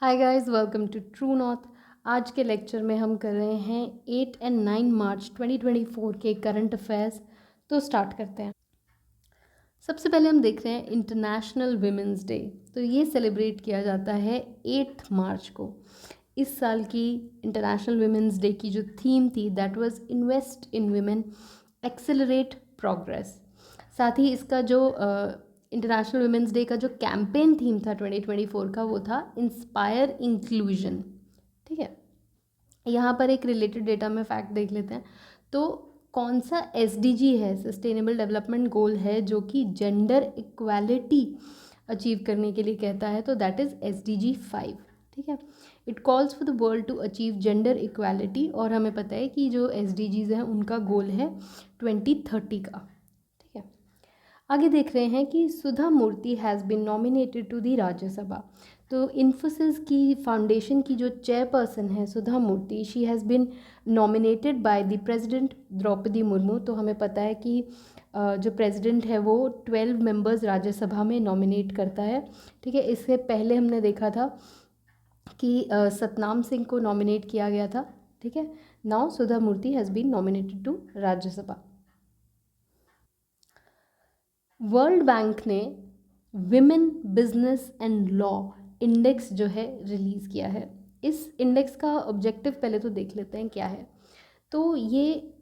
Hi guys, welcome to True North. आज के lecture में हम कर रहे हैं 8 एंड 9 मार्च 2024 के करंट अफेयर्स। तो स्टार्ट करते हैं। सबसे पहले हम देख रहे हैं इंटरनेशनल विमेंस डे। तो ये सेलिब्रेट किया जाता है 8 मार्च को। इस साल की इंटरनेशनल विमेंस डे की जो थीम थी that was invest in women, accelerate progress. साथ ही इसका जो इंटरनेशनल वुमेंस डे का जो कैंपेन थीम था 2024 का, वो था इंस्पायर इंक्लूजन। ठीक है, यहाँ पर एक रिलेटेड डेटा में फैक्ट देख लेते हैं। तो कौन सा एसडीजी है, सस्टेनेबल डेवलपमेंट गोल है, जो कि जेंडर इक्वालिटी अचीव करने के लिए कहता है, तो दैट इज़ SDG 5। ठीक है, it calls for the world to achieve gender equality. और हमें पता है कि जो SDGs हैं उनका गोल है 2030 का। ठीक है, आगे देख रहे हैं कि Sudha Murthy has been nominated to the Rajya Sabha. तो इन्फोसिस की फाउंडेशन की जो चेयरपर्सन है Sudha Murthy, she has been nominated by the president Droupadi Murmu. तो हमें पता है कि जो प्रेसिडेंट है वो 12 मेंबर्स राज्यसभा में नॉमिनेट करता है। ठीक है, इससे पहले हमने देखा था कि सतनाम सिंह को नॉमिनेट किया गया था। ठीक है, now Sudha Murthy has been nominated to Rajya Sabha. World Bank ने women business and law index जो है रिलीज़ किया है। इस इंडेक्स का ऑब्जेक्टिव पहले तो देख लेते हैं क्या है। तो ये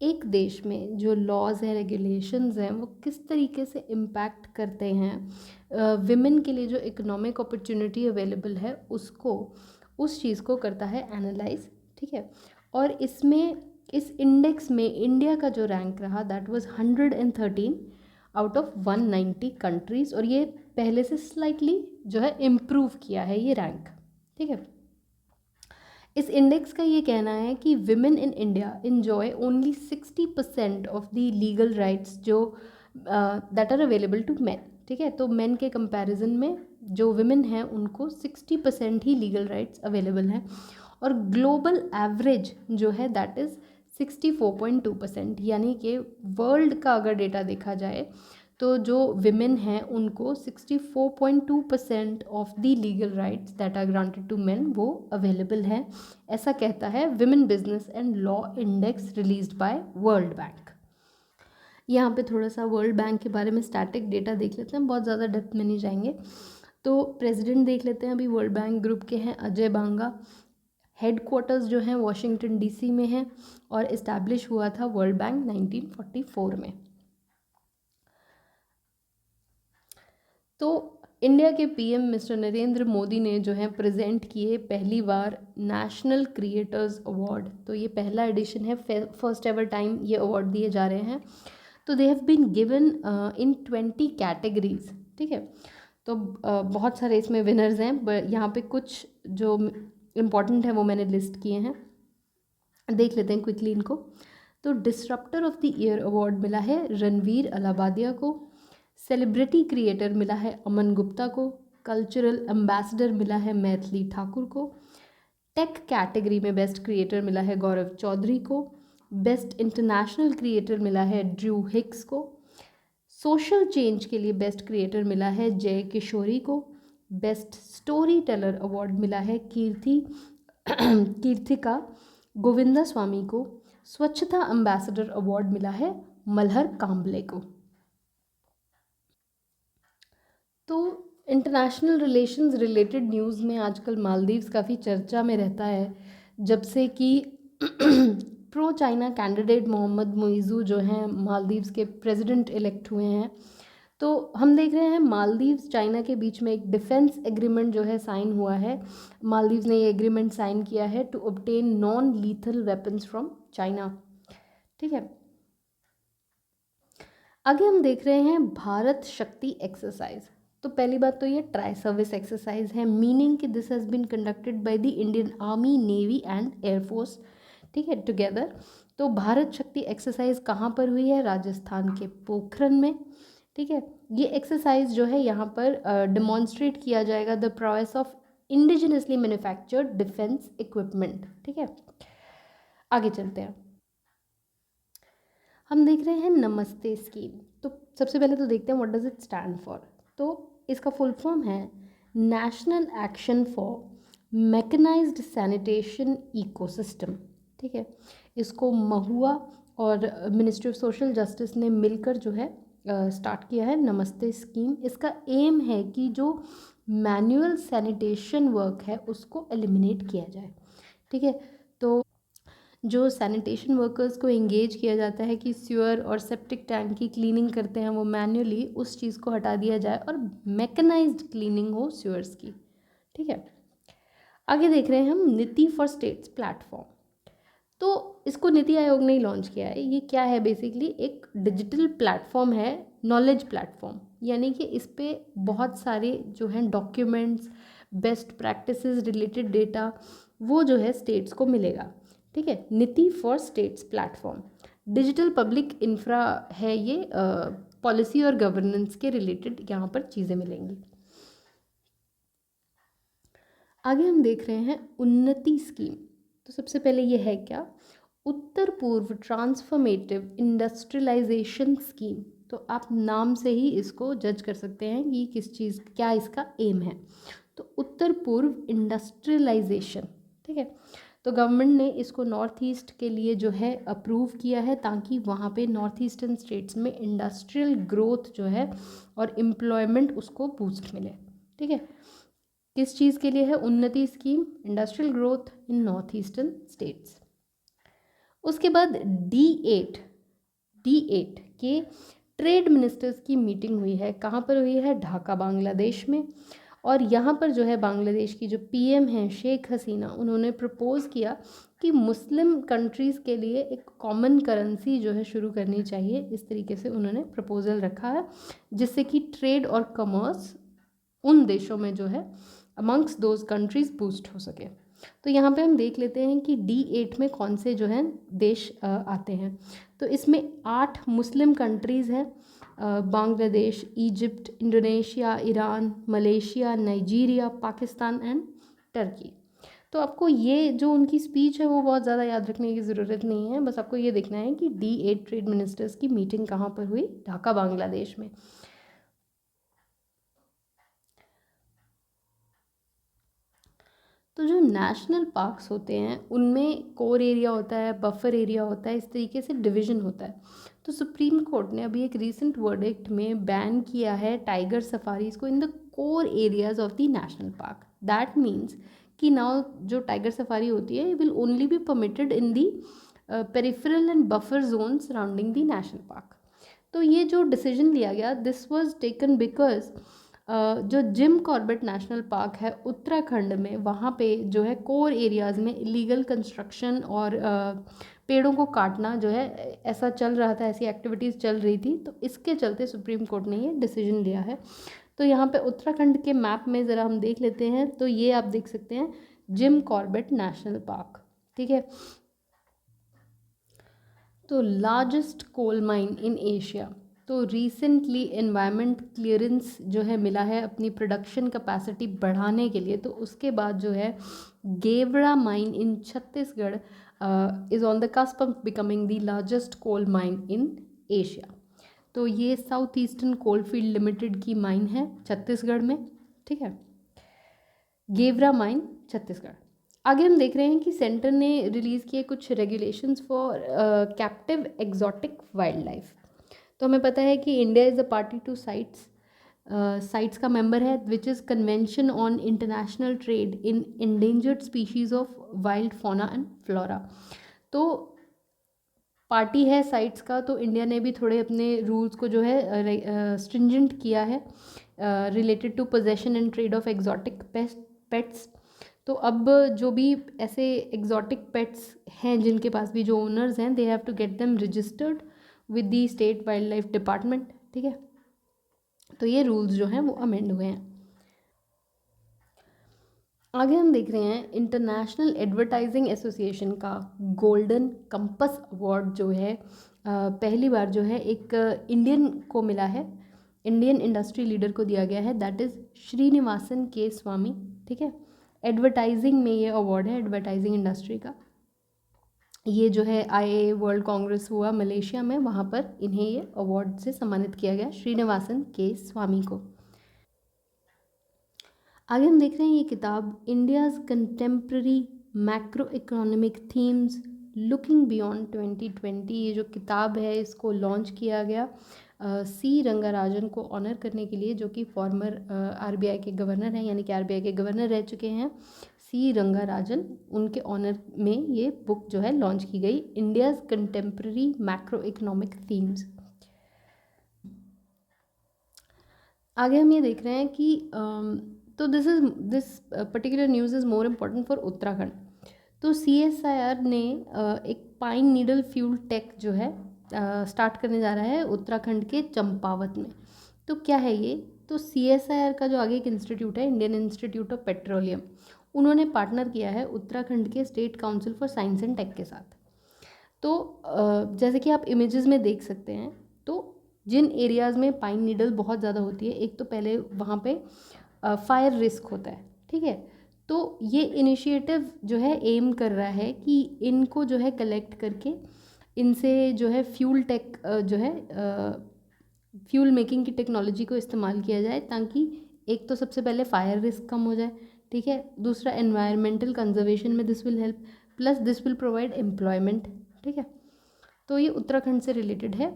एक देश में जो लॉज हैं, रेगुलेशंस हैं, वो किस तरीके से इम्पैक्ट करते हैं विमेन के लिए जो इकोनॉमिक अपॉर्चुनिटी अवेलेबल है उसको, उस चीज़ को करता है एनालाइज। ठीक है, और इसमें इस इंडेक्स में इंडिया का जो रैंक रहा that was 113 out of 190 countries. और ये पहले से स्लाइटली जो है इम्प्रूव किया है ये रैंक। ठीक है, इस इंडेक्स का ये कहना है कि women in India enjoy only 60% of the legal rights जो that are available to man. ठीक है, तो मैन के कंपैरिजन में जो विमेन हैं उनको 60% ही लीगल राइट्स अवेलेबल हैं। और ग्लोबल एवरेज जो है दैट इज़ 64.2%। यानी कि वर्ल्ड का अगर डेटा देखा जाए तो जो विमेन हैं उनको 64.2% of the legal rights that are granted to men वो अवेलेबल हैं। ऐसा कहता है Women business and law Index released by World Bank. यहाँ पे थोड़ा सा वर्ल्ड बैंक के बारे में स्टैटिक डेटा देख लेते हैं, बहुत ज़्यादा डेप्थ में नहीं जाएंगे। तो प्रेसिडेंट देख लेते हैं अभी वर्ल्ड बैंक ग्रुप के हैं अजय बांगा। हेडक्वार्टर्स जो हैं वॉशिंगटन DC में हैं और इस्टेब्लिश हुआ था वर्ल्ड बैंक 1944 में। तो इंडिया के PM मिस्टर नरेंद्र मोदी ने जो है प्रेजेंट किए पहली बार नेशनल क्रिएटर्स अवार्ड। तो ये पहला एडिशन है, फर्स्ट एवर टाइम ये अवार्ड दिए जा रहे हैं। तो they have been given in 20 categories. ठीक है, तो बहुत सारे इसमें विनर्स हैं, यहाँ पे कुछ जो इम्पोर्टेंट है वो मैंने लिस्ट किए हैं, देख लेते हैं क्विकली इनको। तो disruptor of the year award मिला है रणवीर अलाबादिया को। सेलिब्रिटी क्रिएटर मिला है अमन गुप्ता को। कल्चरल एम्बेसडर मिला है मैथिली ठाकुर को। टेक कैटेगरी में बेस्ट क्रिएटर मिला है गौरव चौधरी को। बेस्ट इंटरनेशनल क्रिएटर मिला है ड्रू हिक्स को। सोशल चेंज के लिए बेस्ट क्रिएटर मिला है जय किशोरी को। बेस्ट स्टोरी टेलर अवार्ड मिला है कीर्तिका गोविंदा स्वामी को। स्वच्छता एम्बेसडर अवार्ड मिला है मल्हर काम्बले को। तो इंटरनेशनल रिलेशंस रिलेटेड न्यूज़ में आजकल मालदीव्स काफ़ी चर्चा में रहता है, जब से कि pro China candidate Mohamed Muizzu जो हैं मालदीव्स के प्रेसिडेंट इलेक्ट हुए हैं। तो हम देख रहे हैं मालदीव्स चाइना के बीच में एक डिफेंस एग्रीमेंट जो है साइन हुआ है। मालदीव्स ने ये एग्रीमेंट साइन किया है to obtain non lethal weapons from China. ठीक है, आगे हम देख रहे हैं भारत शक्ति एक्सरसाइज। तो पहली बात तो ये ट्राई सर्विस एक्सरसाइज है, मीनिंग कि this has been conducted by the Indian Army, Navy and Air Force. ठीक है, टुगेदर। तो भारत शक्ति एक्सरसाइज कहाँ पर हुई है? राजस्थान के पोखरन में। ठीक है, ये एक्सरसाइज जो है यहाँ पर डिमॉन्स्ट्रेट किया जाएगा the process of indigenously manufactured defence equipment. ठीक है, आगे चलते हैं। हम देख रहे हैं नमस्ते स्कीम। तो सबसे पहले तो देखते हैं what does it stand for. तो इसका फुल फॉर्म है National Action for Mechanised Sanitation Ecosystem, ठीक है। इसको महुआ और मिनिस्ट्री ऑफ सोशल जस्टिस ने मिलकर जो है स्टार्ट किया है, नमस्ते स्कीम। इसका एम है कि जो मैनुअल सैनिटेशन वर्क है उसको एलिमिनेट किया जाए, ठीक है। तो जो सैनिटेशन वर्कर्स को एंगेज किया जाता है कि स्यूअर और सेप्टिक टैंक की क्लीनिंग करते हैं वो मैन्युअली, उस चीज़ को हटा दिया जाए और मैकेनाइज्ड क्लीनिंग हो स्यूअर्स की, ठीक है। आगे देख रहे हैं हम नीति फॉर स्टेट्स प्लेटफॉर्म। तो इसको नीति आयोग ने ही लॉन्च किया है। ये क्या है, बेसिकली एक डिजिटल प्लेटफॉर्म है, नॉलेज प्लेटफॉर्म, यानी कि इस पे बहुत सारे जो हैं documents, best practices related data, वो जो है स्टेट्स को मिलेगा, ठीक है। नीति for states platform digital public infra है, ये पॉलिसी और गवर्नेंस के रिलेटेड यहाँ पर चीज़ें मिलेंगी। आगे हम देख रहे हैं उन्नति स्कीम। तो सबसे पहले ये है क्या, उत्तर पूर्व ट्रांसफॉर्मेटिव इंडस्ट्रियलाइजेशन स्कीम। तो आप नाम से ही इसको जज कर सकते हैं कि किस चीज़, क्या इसका एम है। तो उत्तर पूर्व इंडस्ट्रियलाइजेशन, ठीक है। तो गवर्नमेंट ने इसको नॉर्थ ईस्ट के लिए जो है अप्रूव किया है, ताकि वहाँ पे नॉर्थ ईस्टर्न स्टेट्स में इंडस्ट्रियल ग्रोथ जो है और एम्प्लॉयमेंट उसको बूस्ट मिले, ठीक है। किस चीज़ के लिए है उन्नति scheme, industrial growth in north eastern states. उसके बाद डी एट के ट्रेड मिनिस्टर्स की मीटिंग हुई है, कहाँ पर हुई है, ढाका बांग्लादेश में। और यहाँ पर जो है बांग्लादेश की जो पीएम हैं शेख हसीना, उन्होंने प्रपोज़ किया कि मुस्लिम कंट्रीज़ के लिए एक कॉमन करेंसी जो है शुरू करनी चाहिए। इस तरीके से उन्होंने प्रपोज़ल रखा है, जिससे कि ट्रेड और कॉमर्स उन देशों में जो है अमंग्स दोज कंट्रीज़ बूस्ट हो सके। तो यहाँ पे हम देख लेते हैं कि D8 में कौन से जो हैं देश आते हैं। तो इसमें 8 मुस्लिम कंट्रीज़ हैं, Bangladesh, Egypt, Indonesia, Iran, Malaysia, Nigeria, Pakistan and Turkey. तो आपको ये जो उनकी स्पीच है वो बहुत ज़्यादा याद रखने की ज़रूरत नहीं है, बस आपको ये देखना है कि D8 ट्रेड मिनिस्टर्स की मीटिंग कहाँ पर हुई, ढाका बांग्लादेश में। तो जो नेशनल पार्क्स होते हैं उनमें कोर एरिया होता है, बफर एरिया होता है, इस तरीके से डिवीज़न होता है। तो सुप्रीम कोर्ट ने अभी एक रीसेंट वर्डिक्ट में बैन किया है टाइगर सफारीज़ को in the core areas of the national park. That means कि नाउ जो टाइगर सफारी होती है will only be permitted in the peripheral and buffer zone surrounding the national park. तो ये जो डिसीजन लिया गया, दिस वाज टेकन बिकॉज जो जिम कॉर्बेट नेशनल पार्क है उत्तराखंड में, वहाँ पे जो है कोर एरियाज़ में इलीगल कंस्ट्रक्शन और पेड़ों को काटना जो है ऐसा चल रहा था, ऐसी एक्टिविटीज़ चल रही थी। तो इसके चलते सुप्रीम कोर्ट ने ये डिसीजन लिया है। तो यहाँ पे उत्तराखंड के मैप में ज़रा हम देख लेते हैं, तो ये आप देख सकते हैं जिम कॉर्बेट नेशनल पार्क, ठीक है। तो largest coal mine in Asia. तो रिसेंटली एनवायरनमेंट क्लियरेंस जो है मिला है अपनी प्रोडक्शन कैपेसिटी बढ़ाने के लिए। तो उसके बाद जो है Gevra mine in Chhattisgarh is on the cusp of becoming the largest coal mine in Asia. तो ये साउथ ईस्टर्न कोलफील्ड लिमिटेड की माइन है छत्तीसगढ़ में, ठीक है, गेवरा माइन छत्तीसगढ़। आगे हम देख रहे हैं कि सेंटर ने रिलीज़ किए कुछ regulations for captive exotic wildlife. तो हमें पता है कि India is a party to CITES का मेंबर है, which is Convention on International Trade in Endangered Species of Wild Fauna and Flora. तो पार्टी है साइट्स का, तो इंडिया ने भी थोड़े अपने रूल्स को जो है स्ट्रिंजेंट किया है related to possession and trade of exotic pets. तो अब जो भी ऐसे एग्जॉटिक पेट्स हैं जिनके पास भी जो ओनर्स हैं, they have to get them registered with the State Wildlife Department, ठीक है। तो ये रूल्स जो हैं वो अमेंड हुए हैं। आगे हम देख रहे हैं इंटरनेशनल एडवर्टाइजिंग एसोसिएशन का गोल्डन कंपस अवार्ड जो है पहली बार जो है एक इंडियन को मिला है, इंडियन इंडस्ट्री लीडर को दिया गया है, दैट इज़ श्रीनिवासन के स्वामी, ठीक है। एडवर्टाइजिंग में ये अवार्ड है, एडवर्टाइजिंग इंडस्ट्री का। ये जो है IA वर्ल्ड कांग्रेस हुआ मलेशिया में, वहाँ पर इन्हें ये अवार्ड से सम्मानित किया गया, श्रीनिवासन के स्वामी को। आगे हम देख रहे हैं ये किताब India's contemporary macro economic themes looking beyond 2020, ये जो किताब है इसको लॉन्च किया गया सी रंगाराजन को ऑनर करने के लिए, जो कि फॉर्मर आरबीआई के गवर्नर हैं, यानी कि आरबीआई के गवर्नर रह चुके हैं सी रंगाराजन। उनके ऑनर में ये बुक जो है लॉन्च की गई, India's contemporary macro economic themes. आगे हम ये देख रहे हैं कि तो this particular news is more important for Uttarakhand. तो CSIR ने एक पाइन नीडल फ्यूल टेक जो है स्टार्ट करने जा रहा है उत्तराखंड के चंपावत में। तो क्या है ये? तो CSIR का जो आगे एक इंस्टीट्यूट है, इंडियन इंस्टीट्यूट ऑफ पेट्रोलियम, उन्होंने पार्टनर किया है उत्तराखंड के State Council for Science and Tech के साथ। तो जैसे कि आप इमेजेस में देख सकते हैं, तो जिन एरियाज़ में पाइन नीडल बहुत ज़्यादा होती है, एक तो पहले वहाँ पे फायर रिस्क होता है, ठीक है। तो ये इनिशिएटिव जो है एम कर रहा है कि इनको जो है कलेक्ट करके इनसे जो है फ्यूल टेक जो है फ्यूल मेकिंग की टेक्नोलॉजी को इस्तेमाल किया जाए, ताकि एक तो सबसे पहले फायर रिस्क कम हो जाए, ठीक है। दूसरा एनवायरमेंटल कंजर्वेशन में this will help, plus this will provide employment, ठीक है। तो ये उत्तराखंड से रिलेटेड है,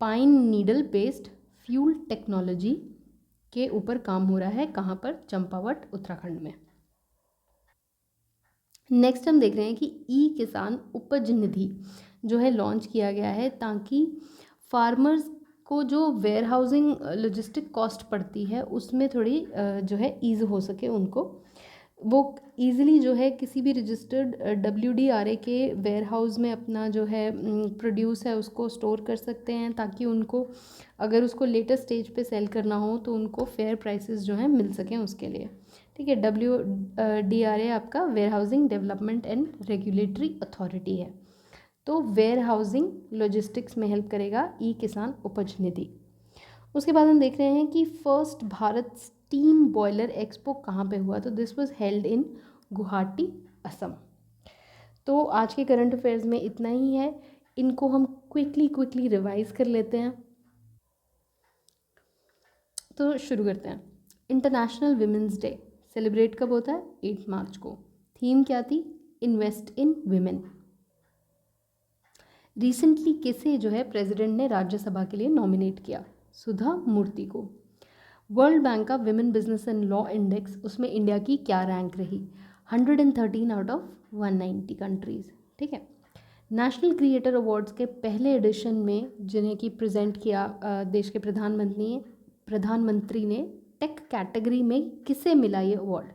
pine needle based fuel technology के ऊपर काम हो रहा है। कहाँ पर? चंपावत, उत्तराखंड में। नेक्स्ट हम देख रहे हैं कि ई किसान उपज निधि जो है लॉन्च किया गया है, ताकि फार्मर्स को जो वेयर हाउसिंग लॉजिस्टिक कॉस्ट पड़ती है उसमें थोड़ी जो है ईज़ हो सके उनको, वो ईज़िली जो है किसी भी रजिस्टर्ड WDRA के वेयर हाउस में अपना जो है प्रोड्यूस है उसको स्टोर कर सकते हैं, ताकि उनको अगर उसको लेटर स्टेज पे सेल करना हो तो उनको फेयर प्राइसेस जो है मिल सकें उसके लिए, ठीक है। WDRA आपका Warehousing Development and Regulatory Authority है। तो वेयर हाउसिंग लॉजिस्टिक्स में हेल्प करेगा ई किसान उपज निधि। उसके बाद हम देख रहे हैं कि first Bharat steam boiler expo कहाँ पे हुआ? तो this was held in Guwahati, Assam. तो आज के करंट अफेयर्स में इतना ही है, इनको हम क्विकली रिवाइज कर लेते हैं। तो शुरू करते हैं। इंटरनेशनल विमेंस डे सेलिब्रेट कब होता है? 8 मार्च को। थीम क्या थी? Invest in women. रिसेंटली किसे जो है प्रेसिडेंट ने राज्यसभा के लिए नॉमिनेट किया? सुधा मूर्ति को। वर्ल्ड बैंक का women business and law index, उसमें इंडिया की क्या रैंक रही? 113 आउट ऑफ 190 कंट्रीज़, ठीक है। नेशनल क्रिएटर अवार्ड्स के पहले एडिशन में जिन्हें कि प्रेजेंट किया देश के प्रधानमंत्री ने टेक कैटेगरी में किसे मिला ये अवार्ड?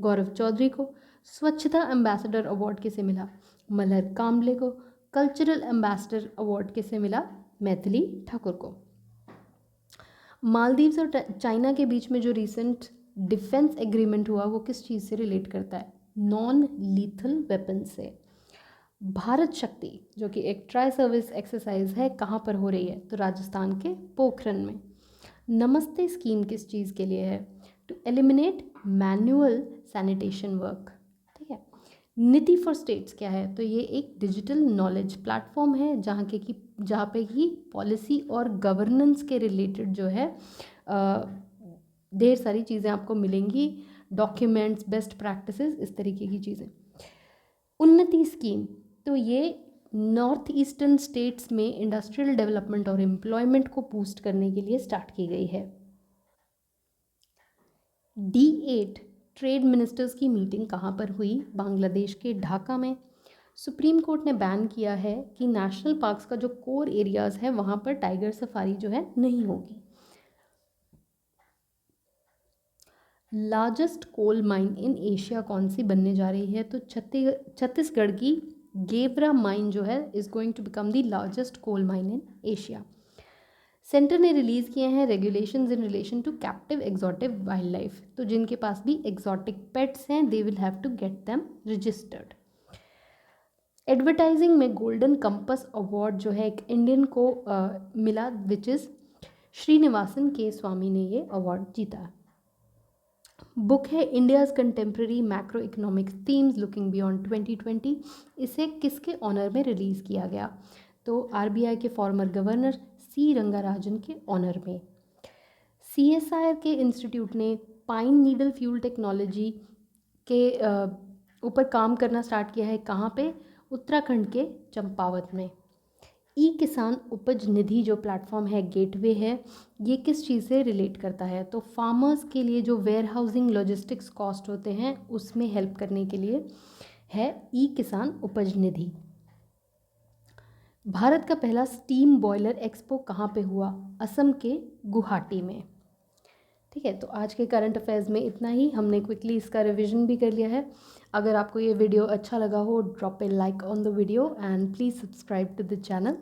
गौरव चौधरी को। स्वच्छता एम्बेसडर अवार्ड किसे मिला? मलहर कामले को। कल्चरल एम्बेसडर अवार्ड किसे मिला? मैथिली ठाकुर को। मालदीव्स और चाइना के बीच में जो रिसेंट डिफेंस एग्रीमेंट हुआ वो किस चीज़ से रिलेट करता है? नॉन लीथल वेपन से। भारत शक्ति जो कि एक ट्राई सर्विस एक्सरसाइज है, कहाँ पर हो रही है? तो राजस्थान के पोखरन में। नमस्ते स्कीम किस चीज़ के लिए है? To eliminate manual sanitation work, ठीक है। नीति फॉर स्टेट्स क्या है? तो ये एक डिजिटल नॉलेज प्लेटफॉर्म है जहाँ पे कि पॉलिसी और गवर्नेंस के रिलेटेड जो है ढेर सारी चीज़ें आपको मिलेंगी, डॉक्यूमेंट्स, बेस्ट प्रैक्टिसेस, इस तरीके की चीज़ें। उन्नति स्कीम, तो ये नॉर्थ ईस्टर्न स्टेट्स में इंडस्ट्रियल डेवलपमेंट और एम्प्लॉयमेंट को बूस्ट करने के लिए स्टार्ट की गई है। D8 ट्रेड मिनिस्टर्स की मीटिंग कहाँ पर हुई? बांग्लादेश के ढाका में। सुप्रीम कोर्ट ने बैन किया है कि नेशनल पार्क्स का जो कोर एरियाज़ है वहाँ पर टाइगर सफारी जो है नहीं होगी। Largest coal mine in Asia कौन सी बनने जा रही है? तो छत्तीसगढ़ की गेवरा माइन जो है is going to become the largest coal mine in Asia. Centre ने रिलीज़ किए हैं regulations in relation to captive exotic wildlife. तो जिनके पास भी एक्सोटिक पेट्स हैं they will have to get them registered. Advertising में गोल्डन कंपस अवार्ड जो है एक इंडियन को मिला, विच इज़ श्रीनिवासन के स्वामी ने ये अवार्ड जीता। बुक है India's contemporary macro economic themes looking beyond 2020। इसे किसके ऑनर में रिलीज़ किया गया? तो आरबीआई के फॉर्मर गवर्नर सी रंगाराजन के ऑनर में। CSIR के इंस्टीट्यूट ने पाइन नीडल फ्यूल टेक्नोलॉजी के ऊपर काम करना स्टार्ट किया है। कहाँ पे? उत्तराखंड के चंपावत में। ई किसान उपज निधि जो प्लेटफॉर्म है, गेटवे है, ये किस चीज़ से रिलेट करता है? तो फार्मर्स के लिए जो वेयर हाउसिंग लॉजिस्टिक्स कॉस्ट होते हैं उसमें हेल्प करने के लिए है ई किसान उपज निधि। भारत का पहला स्टीम बॉयलर एक्सपो कहाँ पे हुआ? असम के गुवाहाटी में। ठीक है, तो आज के करंट अफेयर्स में इतना ही। हमने क्विकली इसका रिवीजन भी कर लिया है। अगर आपको ये वीडियो अच्छा लगा हो, drop a like on the video and please subscribe to the channel.